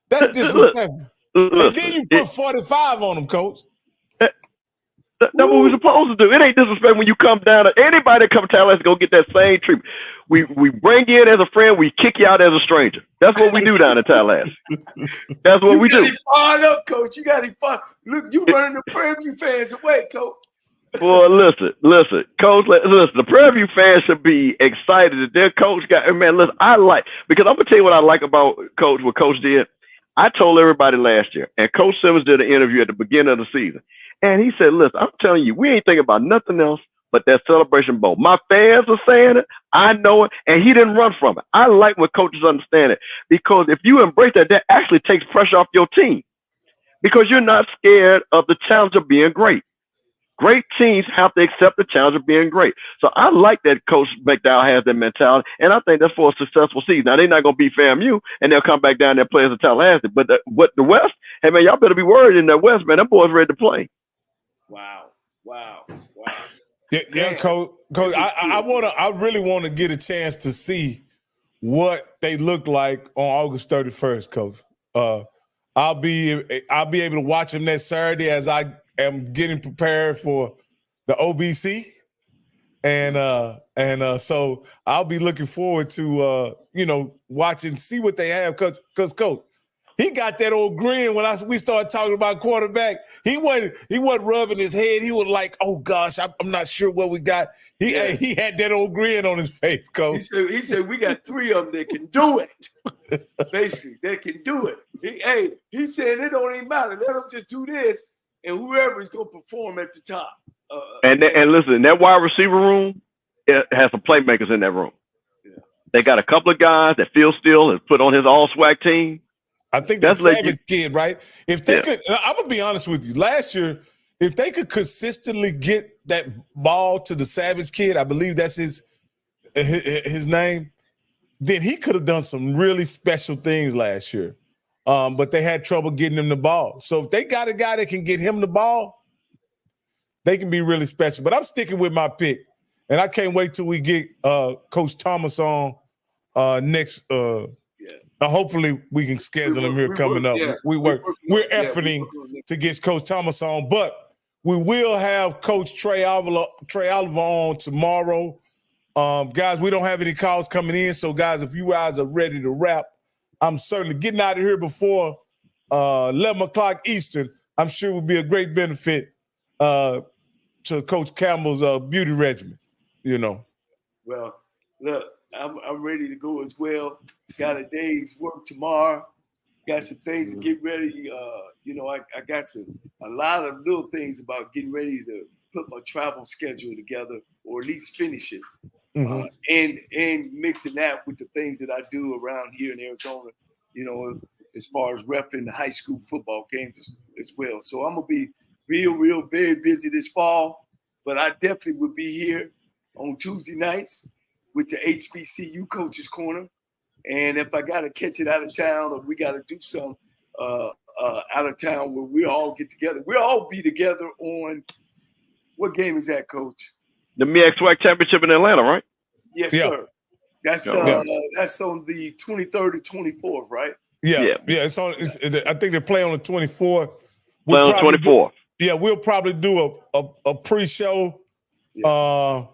That's disrespectful. And then you put 45 on them, Coach. That's what we're supposed to do. It ain't disrespect when you come down. Anybody that come to Tallahassee go get that same treatment. We bring you in as a friend. We kick you out as a stranger. That's what we do down in Tallahassee. That's what we do. You got him fired up, Coach. You got him fired. Look, you running the Prairie View fans away, Coach. Well, listen, Coach. Listen, the Prairie View fans should be excited that their coach got. Man, listen, because I'm gonna tell you what I like about Coach. What Coach did. I told everybody last year, and Coach Simmons did an interview at the beginning of the season. And he said, listen, I'm telling you, we ain't thinking about nothing else but that Celebration Bowl. My fans are saying it. I know it. And he didn't run from it. I like when coaches understand it. Because if you embrace that, that actually takes pressure off your team. Because you're not scared of the challenge of being great. Great teams have to accept the challenge of being great. So I like that Coach McDowell has that mentality. And I think that's for a successful season. Now, they're not going to beat FAMU, and they'll come back down there and play as a Tallahassee. But the West, hey, man, y'all better be worried in the West, man. Them boys ready to play. Wow. Yeah, Coach. I really want to get a chance to see what they look like on August 31st, Coach. I'll be able to watch them next Saturday as I am getting prepared for the OBC, and so I'll be looking forward to watching, see what they have, because Coach, He got that old grin when we started talking about quarterback. He wasn't rubbing his head. He was like, "Oh gosh, I'm not sure what we got." He had that old grin on his face, Coach. He said we got 3 of them that can do it. Basically, they can do it. He said it don't even matter. Let them just do this, and whoever is gonna perform at the top. And listen, that wide receiver room, it has some playmakers in that room. Yeah. They got a couple of guys that Phil Steele has put on his all swag team. I think that's Savage kid, right? If they could, I'm gonna be honest with you. Last year, if they could consistently get that ball to the Savage kid, I believe that's his name, then he could have done some really special things last year. But they had trouble getting him the ball. So if they got a guy that can get him the ball, they can be really special. But I'm sticking with my pick, and I can't wait till we get Coach Thomas on next. Hopefully we can schedule him here coming up. Yeah. We're efforting to get Coach Thomas on, but we will have Coach Trey Oliver on tomorrow. Guys, we don't have any calls coming in, so guys, if you guys are ready to wrap, I'm certainly getting out of here before 11 o'clock Eastern. I'm sure it would be a great benefit to Coach Campbell's beauty regimen, you know. Well, look, I'm ready to go as well. Got a day's work tomorrow. Got some things to get ready. I got a lot of little things about getting ready to put my travel schedule together, or at least finish it. And mixing that with the things that I do around here in Arizona, as far as repping the high school football games as well. So I'm gonna be real, very busy this fall, but I definitely will be here on Tuesday nights with the HBCU Coaches Corner. And if I got to catch it out of town, or we got to do some out of town where we all get together, we'll all be together on, what game is that, Coach? The MEAC SWAC Championship in Atlanta, right? Yes, sir. That's on the 23rd to 24th, right? Yeah. It's on. I think they play on the 24th. Play on the 24th. We'll probably do a pre-show. Yeah.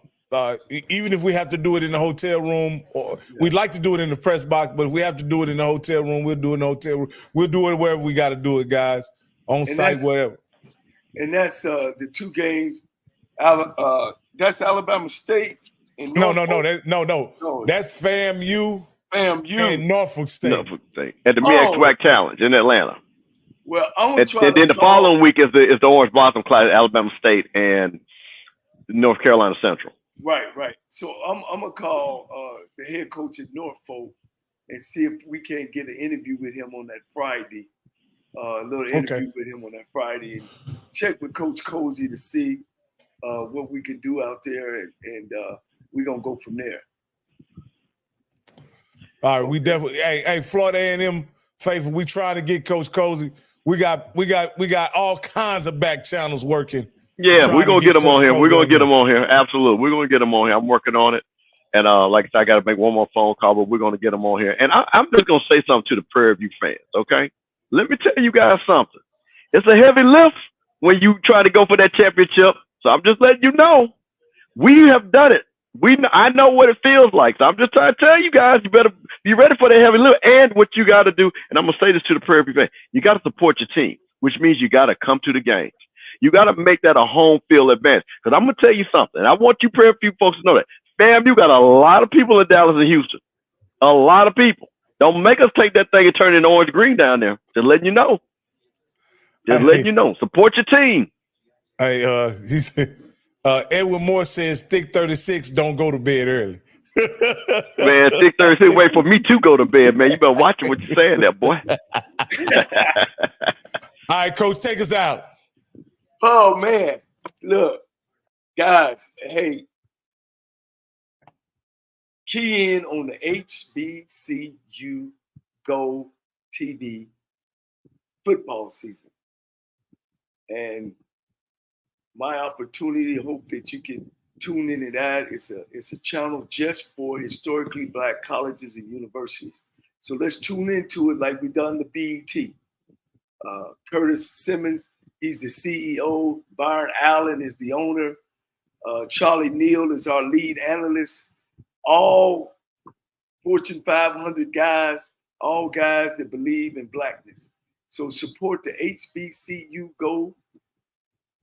Even if we have to do it in the hotel room, or we'd like to do it in the press box, but if we have to do it in the hotel room, we'll do it in the hotel room. We'll do it wherever we got to do it, guys, on site, wherever. And that's the 2 games. That's Alabama State. And no. That's FAMU and Norfolk State. At the MEAC SWAC Challenge in Atlanta. Well, I'm gonna try. And then the following week is the Orange Blossom class at Alabama State and North Carolina Central. Right. So I'm gonna call the head coach at Norfolk and see if we can't get an interview with him on that Friday. A little interview with him on that Friday, and check with Coach Cozy to see what we can do out there, and we're gonna go from there. All right, we definitely. Hey, Florida A&M faithful. We trying to get Coach Cozy. We got all kinds of back channels working. Yeah, we're going to get him on here. We're going to get him on here. Absolutely. We're going to get him on here. I'm working on it. And like I said, I got to make one more phone call, but we're going to get him on here. And I'm just going to say something to the Prairie View fans, okay? Let me tell you guys something. It's a heavy lift when you try to go for that championship. So I'm just letting you know. We have done it. I know what it feels like. So I'm just trying to tell you guys, you better be ready for that heavy lift. And what you got to do, and I'm going to say this to the Prairie View fans, you got to support your team, which means you got to come to the games. You got to make that a home field advantage. Because I'm going to tell you something. I want you Prairie View folks to know that. Fam, you got a lot of people in Dallas and Houston. A lot of people. Don't make us take that thing and turn it into orange green down there. Just letting you know. Letting you know. Support your team. Hey, he said, Edwin Moore says, Thick 36, don't go to bed early. Man, Thick 36, wait for me to go to bed, man. You better watch what you're saying there, boy. All right, Coach, take us out. Oh, man. Look, guys, hey, key in on the HBCU Go TV football season. And my opportunity, I hope that you can tune into that. It's a channel just for historically Black colleges and universities. So let's tune into it like we done the BET. Curtis Simmons, he's the CEO. Byron Allen is the owner. Charlie Neal is our lead analyst. All Fortune 500 guys all guys that believe in blackness. So support the HBCU Go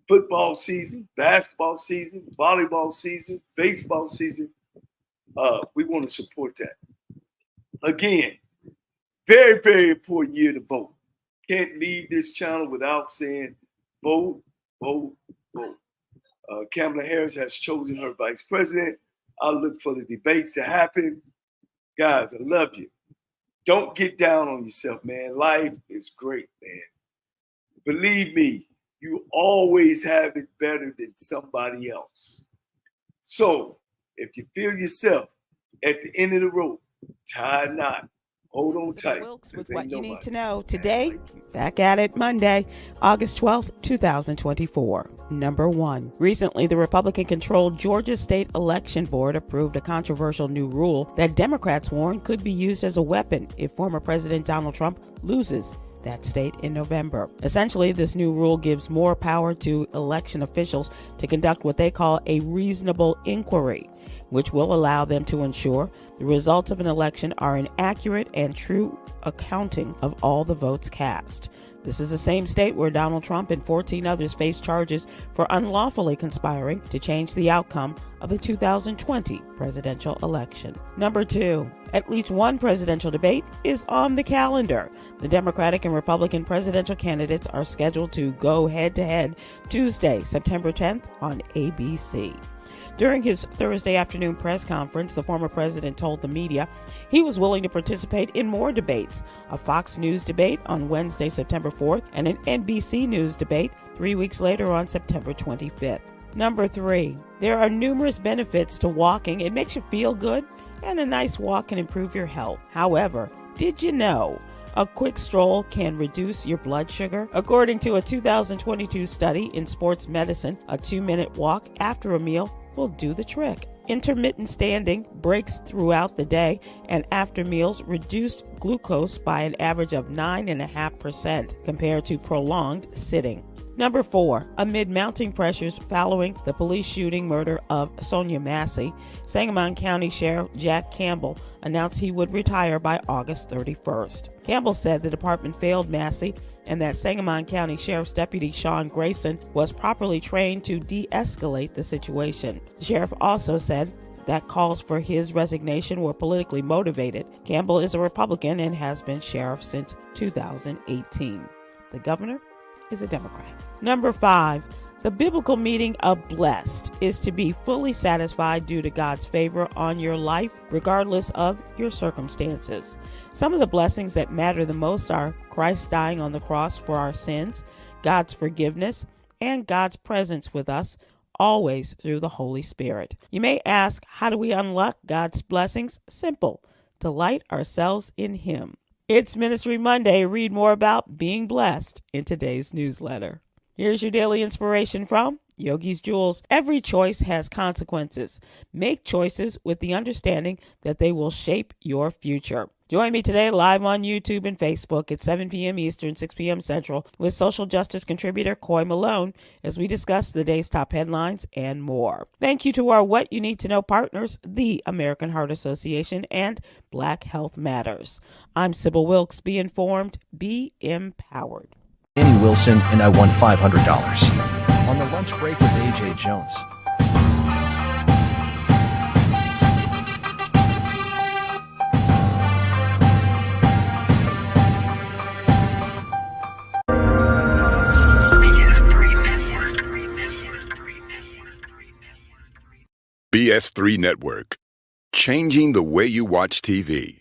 football season, basketball season, volleyball season, baseball season. We want to support that. Again, very, very important year to vote. Can't leave this channel without saying vote, vote, vote. Kamala Harris has chosen her vice president. I'll look for the debates to happen. Guys, I love you. Don't get down on yourself, man. Life is great, man. Believe me, you always have it better than somebody else. So if you feel yourself at the end of the rope, tie a knot, hold on tight. Wilkes with what you need to know today. Back at it Monday, August 12th, 2024. Number 1. Recently, the Republican-controlled Georgia State Election Board approved a controversial new rule that Democrats warn could be used as a weapon if former President Donald Trump loses that state in November. Essentially, this new rule gives more power to election officials to conduct what they call a reasonable inquiry, which will allow them to ensure the results of an election are an accurate and true accounting of all the votes cast. This is the same state where Donald Trump and 14 others face charges for unlawfully conspiring to change the outcome of the 2020 presidential election. Number 2, at least one presidential debate is on the calendar. The Democratic and Republican presidential candidates are scheduled to go head-to-head Tuesday, September 10th on ABC. During his Thursday afternoon press conference, the former president told the media he was willing to participate in more debates, a Fox News debate on Wednesday, September 4th, and an NBC News debate 3 weeks later on September 25th. Number 3, there are numerous benefits to walking. It makes you feel good, and a nice walk can improve your health. However, did you know a quick stroll can reduce your blood sugar? According to a 2022 study in sports medicine, a 2-minute walk after a meal will do the trick. Intermittent standing, breaks throughout the day, and after meals reduced glucose by an average of 9.5% compared to prolonged sitting. Number 4, amid mounting pressures following the police shooting murder of Sonia Massey, Sangamon County Sheriff Jack Campbell announced he would retire by August 31st. Campbell said the department failed Massey and that Sangamon County Sheriff's Deputy Sean Grayson was properly trained to de-escalate the situation. The sheriff also said that calls for his resignation were politically motivated. Campbell is a Republican and has been sheriff since 2018. The governor is a Democrat. Number 5, the biblical meaning of blessed is to be fully satisfied due to God's favor on your life, regardless of your circumstances. Some of the blessings that matter the most are Christ dying on the cross for our sins, God's forgiveness, and God's presence with us, always through the Holy Spirit. You may ask, how do we unlock God's blessings? Simple, delight ourselves in Him. It's Ministry Monday. Read more about being blessed in today's newsletter. Here's your daily inspiration from Yogi's Jewels. Every choice has consequences. Make choices with the understanding that they will shape your future. Join me today live on YouTube and Facebook at 7 p.m. Eastern, 6 p.m. Central with social justice contributor Coy Malone as we discuss the day's top headlines and more. Thank you to our What You Need to Know partners, the American Heart Association and Black Health Matters. I'm Sybil Wilkes. Be informed, be empowered. Annie Wilson, and I won $500. On the lunch break with AJ Jones. BS3 Network, changing the way you watch TV.